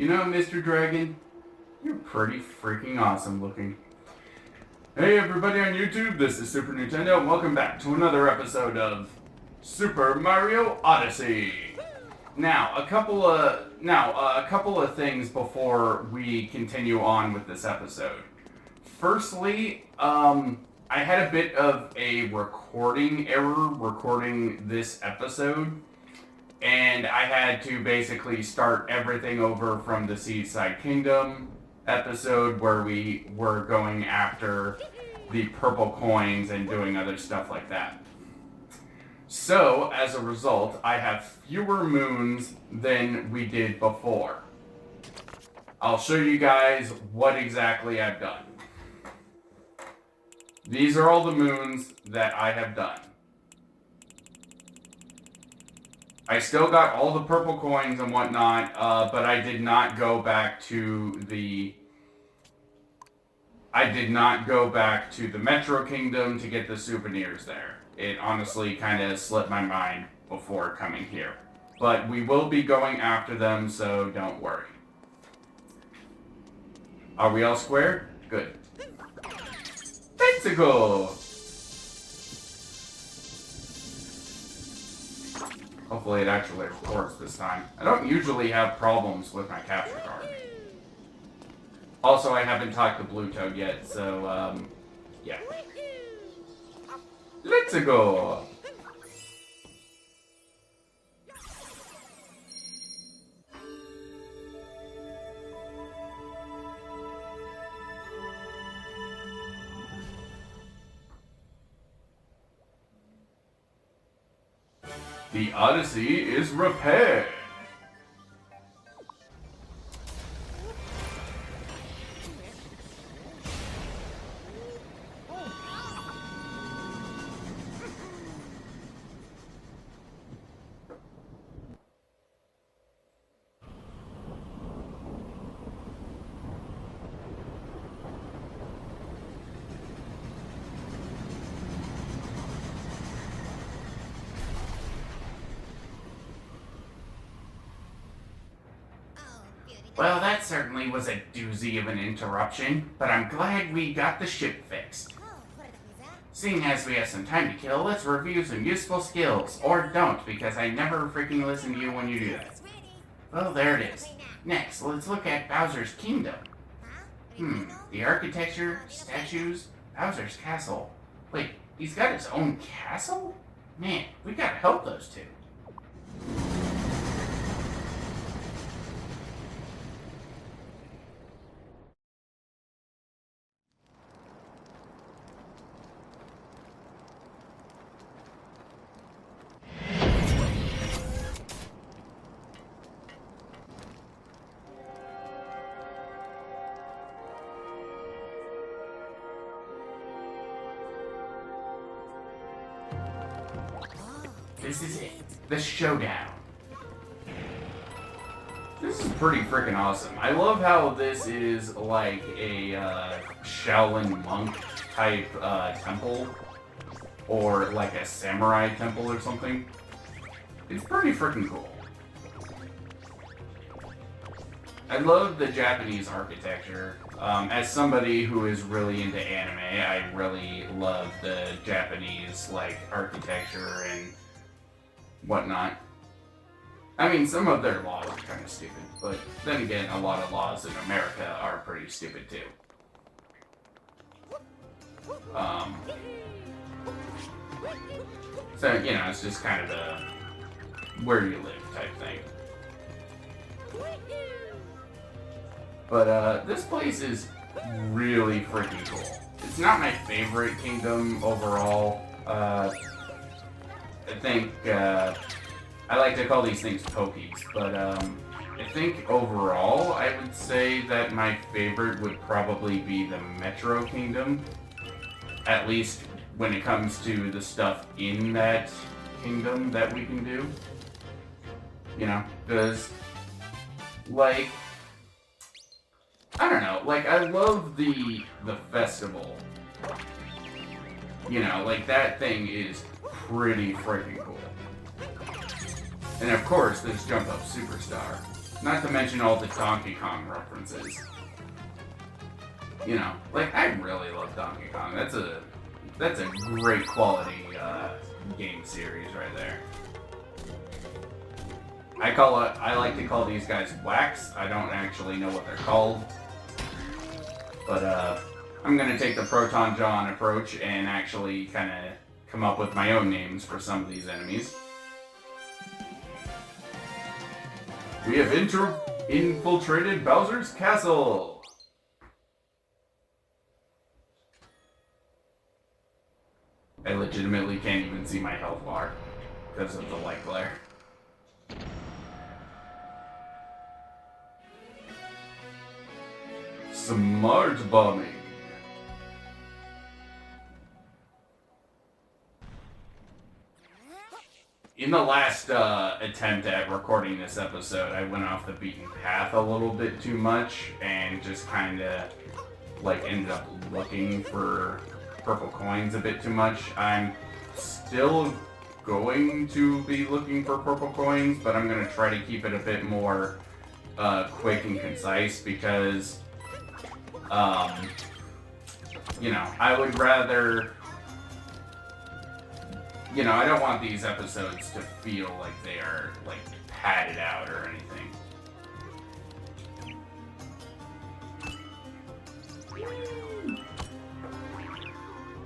You know, Mr. Dragon, you're pretty freaking awesome looking. Hey everybody on YouTube, this is Super Nintendo, and welcome back to another episode of Super Mario Odyssey. Now, a couple of things before we continue on with this episode. Firstly, I had a bit of a recording error recording this episode, and I had to basically start everything over from the Seaside Kingdom episode where we were going after the purple coins and doing other stuff like that. So, as a result, I have fewer moons than we did before. I'll show you guys what exactly I've done. These are all the moons that I have done. I still got all the purple coins and whatnot, but I did not go back to the Metro Kingdom to get the souvenirs there. It honestly kind of slipped my mind before coming here. But we will be going after them, so don't worry. Are we all square? Good. Let's go! Hopefully it actually records this time. I don't usually have problems with my capture card. Also, I haven't talked to Blue Toad yet, so, yeah. Let's go! The Odyssey is repaired. Well, that certainly was a doozy of an interruption, but I'm glad we got the ship fixed. Seeing as we have some time to kill, let's review some useful skills. Or don't, because I never freaking listen to you when you do that. Well, there it is. Next, let's look at Bowser's Kingdom. The architecture, statues, Bowser's Castle. Wait, he's got his own castle? Man, we gotta help those two. This is it. The showdown. This is pretty freaking awesome. I love how this is like a Shaolin monk type temple. Or like a samurai temple or something. It's pretty freaking cool. I love the Japanese architecture. As somebody who is really into anime, I really love the Japanese like architecture and whatnot. I mean, some of their laws are kind of stupid, but then again, a lot of laws in America are pretty stupid too. So, you know, it's just kind of the where you live type thing. But, this place is really freaking cool. It's not my favorite kingdom overall. I think, I like to call these things pokies, but, I think overall, I would say that my favorite would probably be the Metro Kingdom. At least when it comes to the stuff in that kingdom that we can do. You know, because, like, I don't know, like, I love the festival. You know, like, that thing is pretty freaking cool. And of course, there's Jump Up Superstar. Not to mention all the Donkey Kong references. You know, like, I really love Donkey Kong. That's a great quality game series right there. I like to call these guys whacks. I don't actually know what they're called. But I'm gonna take the Proton John approach and actually kind of come up with my own names for some of these enemies. We have infiltrated Bowser's castle. I legitimately can't even see my health bar because of the light glare. Smart bombing. In the last attempt at recording this episode, I went off the beaten path a little bit too much and just kind of like ended up looking for purple coins a bit too much. I'm still going to be looking for purple coins, but I'm going to try to keep it a bit more quick and concise because, you know, I would rather... You know, I don't want these episodes to feel like they are, like, padded out or anything.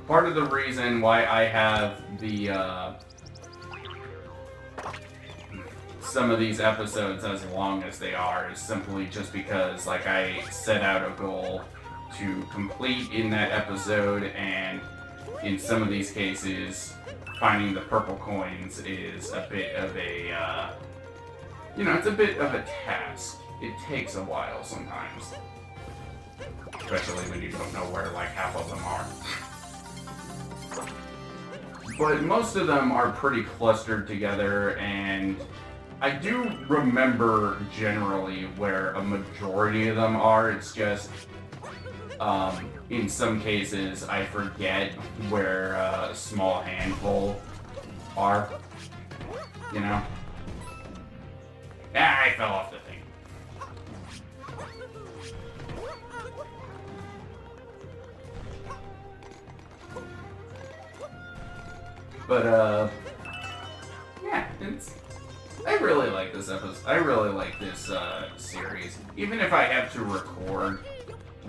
Part of the reason why I have the, some of these episodes as long as they are is simply just because, like, I set out a goal to complete in that episode, and in some of these cases, finding the purple coins is a bit of a, you know, it's a bit of a task. It takes a while sometimes. Especially when you don't know where, like, half of them are. But most of them are pretty clustered together, and I do remember generally where a majority of them are. It's just, in some cases, I forget where a small handful are, you know? Ah, I fell off the thing. But, yeah, I really like this episode. I really like this, series. Even if I have to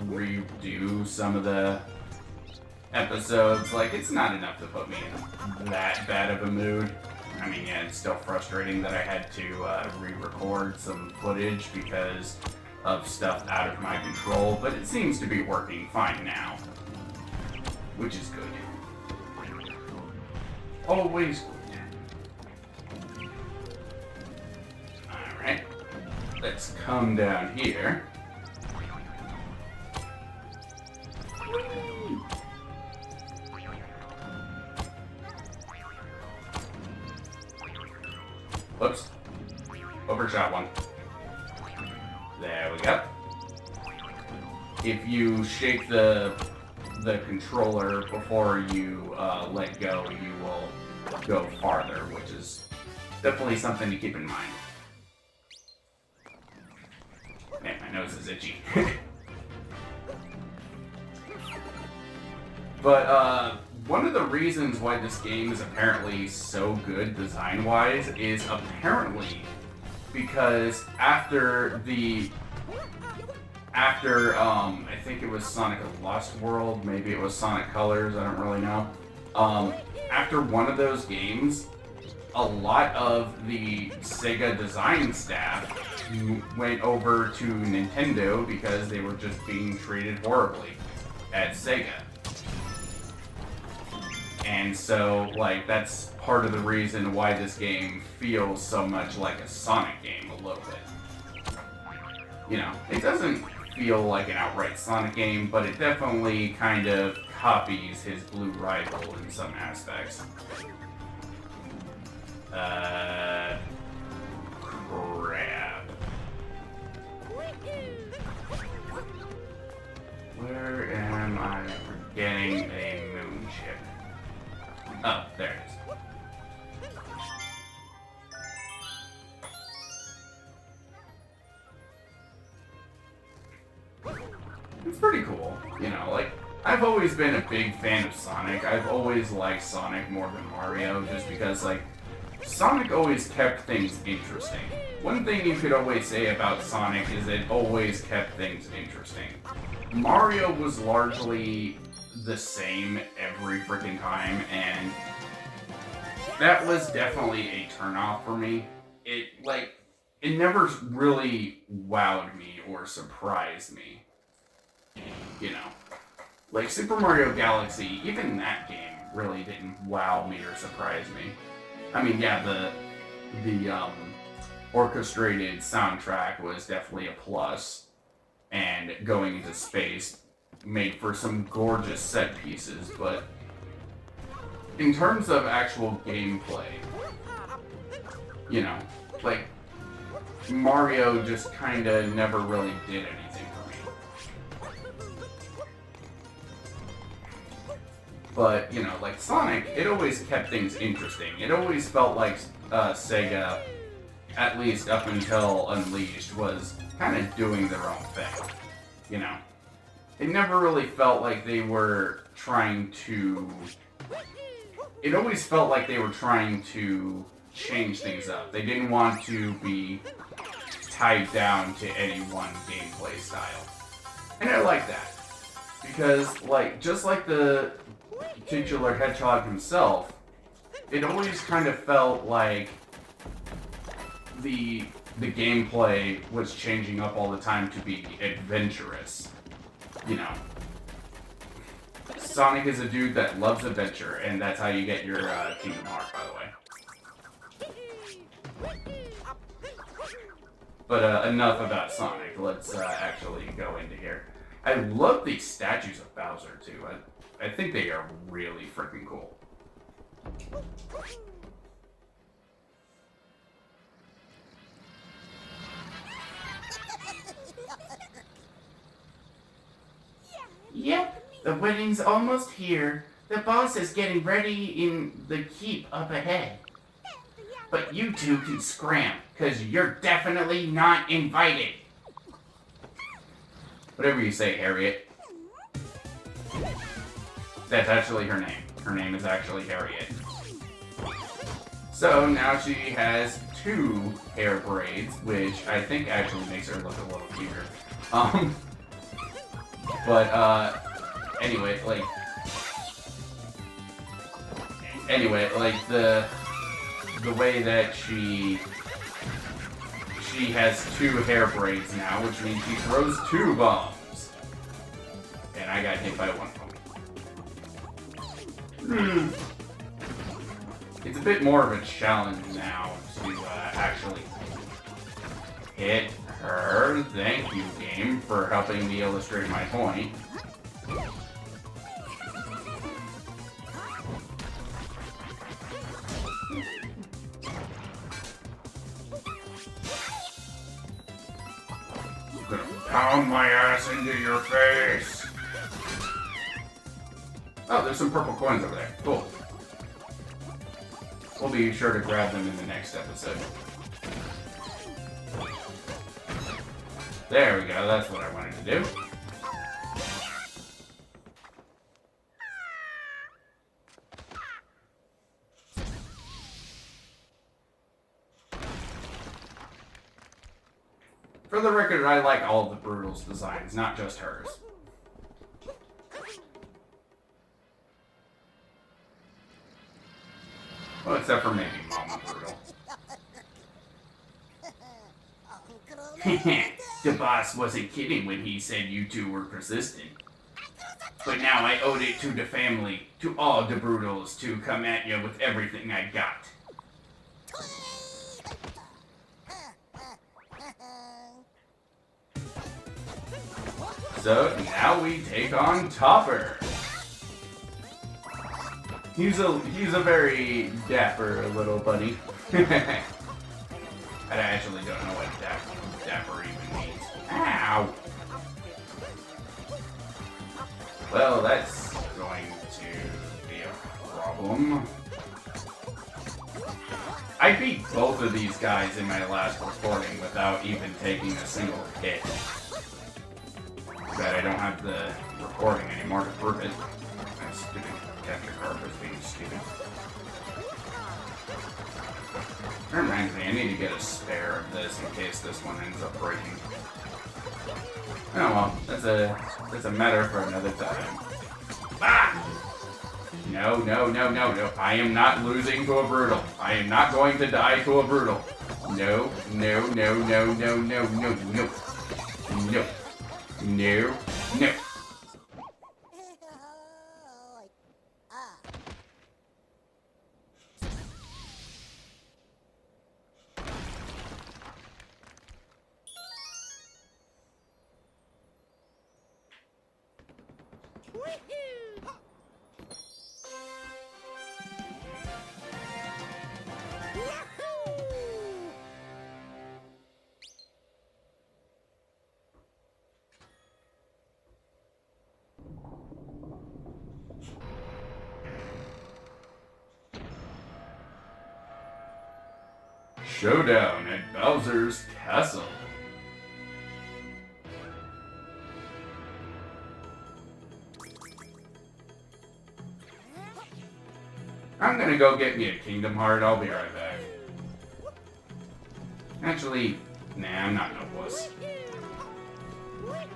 redo some of the episodes, like, it's not enough to put me in that bad of a mood. I mean, yeah, it's still frustrating that I had to re-record some footage because of stuff out of my control, but it seems to be working fine now, which is good. Always good. Alright, let's come down here. Whoops. Overshot one. There we go. If you shake the controller before you let go, you will go farther, which is definitely something to keep in mind. Man, my nose is itchy. But, one of the reasons why this game is apparently so good design-wise is apparently because after, I think it was Sonic Lost World, maybe it was Sonic Colors, I don't really know. After one of those games, a lot of the Sega design staff went over to Nintendo because they were just being treated horribly at Sega. And so, like, that's part of the reason why this game feels so much like a Sonic game a little bit. You know, it doesn't feel like an outright Sonic game, but it definitely kind of copies his blue rival in some aspects. Crap. Where am I forgetting a moon chip? Oh, there it is. it's pretty cool. You know, like, I've always been a big fan of Sonic. I've always liked Sonic more than Mario, just because, like, Sonic always kept things interesting. One thing you could always say about Sonic is it always kept things interesting. Mario was largely the same every freaking time, and that was definitely a turnoff for me. It never really wowed me or surprised me. You know. Like, Super Mario Galaxy, even that game really didn't wow me or surprise me. I mean, yeah, the orchestrated soundtrack was definitely a plus, and going into space made for some gorgeous set pieces, but in terms of actual gameplay, you know, like, Mario just kinda never really did anything for me. But, you know, like Sonic, it always kept things interesting. It always felt like Sega, at least up until Unleashed, was kind of doing their own thing. You know? It never really felt like they were trying to... It always felt like they were trying to change things up. They didn't want to be tied down to any one gameplay style. And I like that. Because, like, just like the titular Hedgehog himself, it always kind of felt like the gameplay was changing up all the time to be adventurous. You know. Sonic is a dude that loves adventure, and that's how you get your Kingdom Hearts, by the way. But enough about Sonic. Let's actually go into here. I love these statues of Bowser, too. I think they are really freaking cool. Yep, the wedding's almost here. The boss is getting ready in the keep up ahead. But you two can scram, because you're definitely not invited. Whatever you say, Harriet. That's actually her name. Her name is actually Harriet. So now she has 2 hair braids, which I think actually makes her look a little cuter. Anyway, the way that she has 2 hair braids now, which means she throws 2 bombs. And I got hit by 1 bomb. It's a bit more of a challenge now to actually hit her. Thank you, game, for helping me illustrate my point. I'm gonna pound my ass into your face. Oh, there's some purple coins over there. Cool. We'll be sure to grab them in the next episode. There we go, that's what I wanted to do. For the record, I like all of the Brutal's designs, not just hers. Well, except for maybe Mama Brutal. The boss wasn't kidding when he said you two were persistent. But now I owed it to the family, to all the Brutals, to come at you with everything I got. So now we take on Topper. He's a very dapper little bunny. I actually don't know what dapper even means. Ow! Well, that's going to be a problem. I beat both of these guys in my last recording without even taking a single hit. But I don't have the recording anymore to prove it. My stupid capture card was being stupid. That reminds me, I need to get a spare of this in case this one ends up breaking. Oh well, that's a matter for another time. Ah! No, no, no, no, no. I am not losing to a brutal. I am not going to die to a brutal. No, no, no, no, no, no, no, no. No. No. No. Showdown at Bowser's Castle. I'm gonna go get me a Kingdom Heart. I'll be right back. Actually, nah, I'm not no wuss.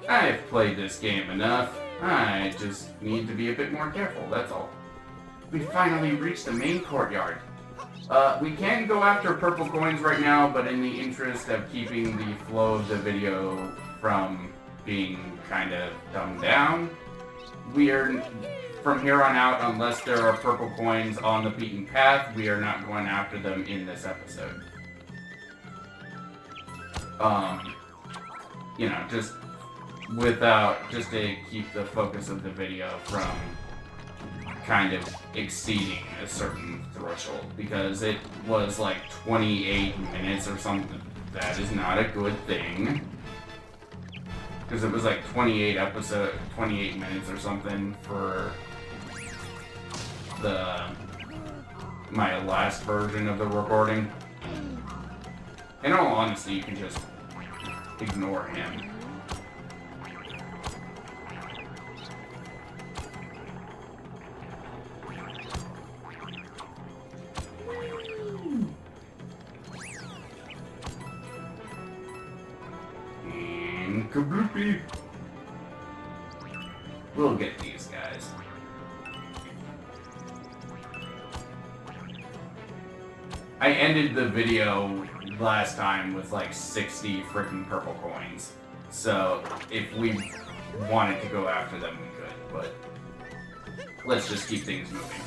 I've played this game enough. I just need to be a bit more careful, that's all. We finally reached the main courtyard. We can go after purple coins right now, but in the interest of keeping the flow of the video from being kind of dumbed down, we are, from here on out, unless there are purple coins on the beaten path, we are not going after them in this episode. You know, just to keep the focus of the video from kind of exceeding a certain threshold, because it was like 28 minutes or something. That is not a good thing. Because it was like 28 minutes or something for my last version of the recording. In all honesty, you can just ignore him. Kabloopy. We'll get these guys. I ended the video last time with like 60 freaking purple coins. So if we wanted to go after them, we could, but let's just keep things moving.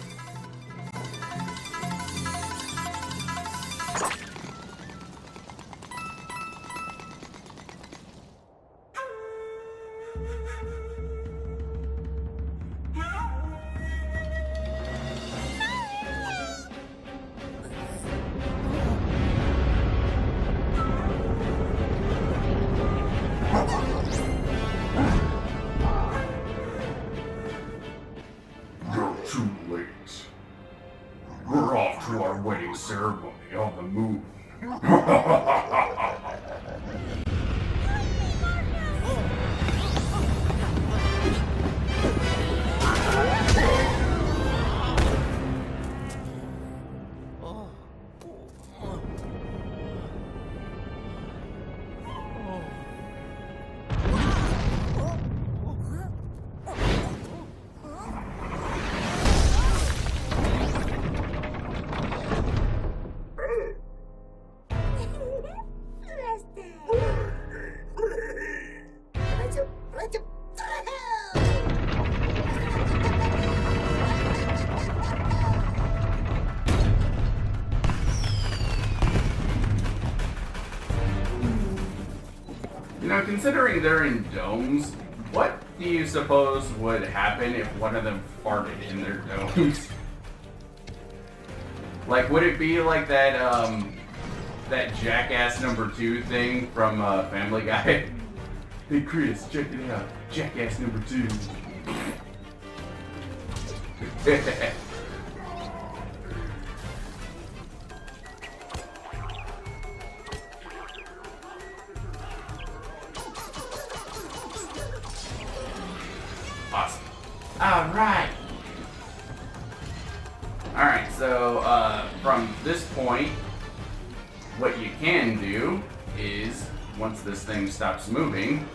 Too late. We're off to our wedding ceremony on the moon. You know, considering they're in domes, what do you suppose would happen if one of them farted in their domes? Like, would it be like that, that Jackass #2 thing from, Family Guy? Hey Chris, check it out. Jackass #2. Alright! Alright, so from this point, what you can do is, once this thing stops moving,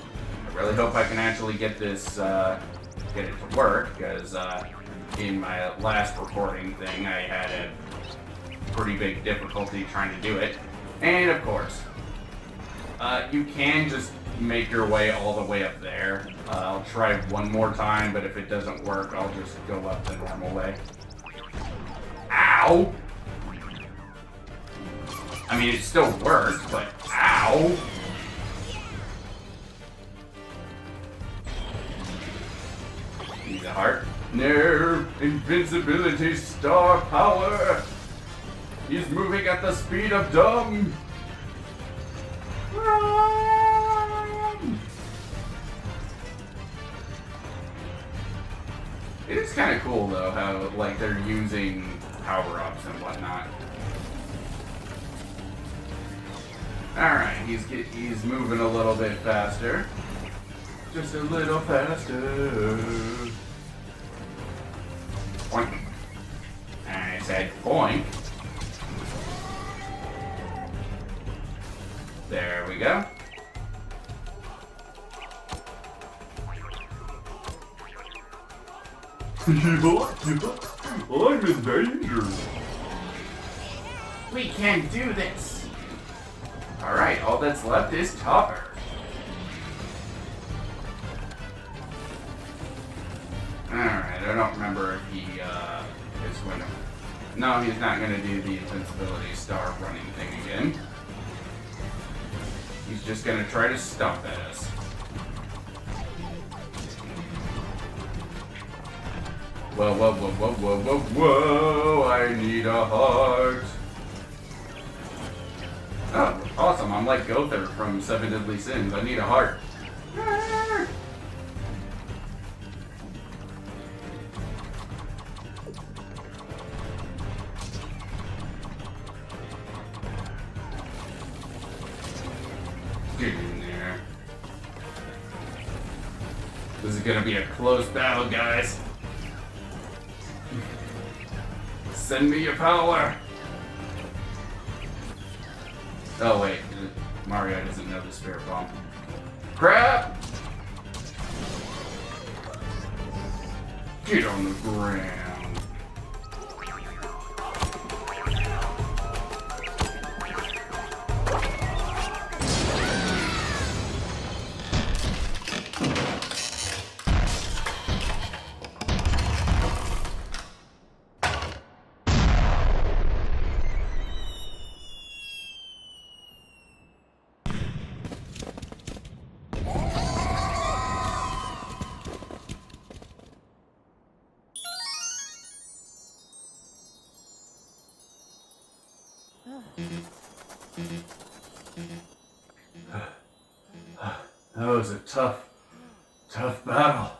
I really hope I can actually get this, get it to work, because in my last recording thing, I had a pretty big difficulty trying to do it. And of course, you can just make your way all the way up there. I'll try one more time, but if it doesn't work, I'll just go up the normal way. Ow! I mean, it still works, but ow! Need a heart. No! Invincibility star power! He's moving at the speed of dumb! Run! It is kind of cool, though, how, like, they're using power-ups and whatnot. Alright, he's moving a little bit faster. Just a little faster. Boink. I said boink. There we go. I'm in danger. We can do this. Alright, all that's left is Topper. Alright, I don't remember if he is going to... No, he's not going to do the invincibility star running thing again. He's just going to try to stump at us. Whoa, whoa, whoa, whoa, whoa, whoa, whoa, I need a heart. Oh, awesome, I'm like Gother from Seven Deadly Sins. I need a heart. Get in there. This is gonna be a close battle, guys. Send me your power! Oh wait, Mario doesn't know the spirit bomb. Crap! Get on the ground. That was a tough battle.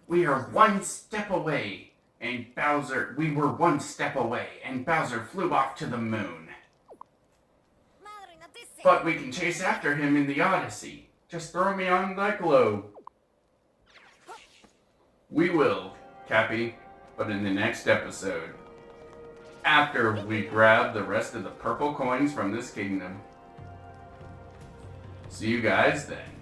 We are one step away, and we were one step away, and Bowser flew off to the moon. But we can chase after him in the Odyssey. Just throw me on that globe. We will, Cappy, but in the next episode. After we grab the rest of the purple coins from this kingdom. See you guys then.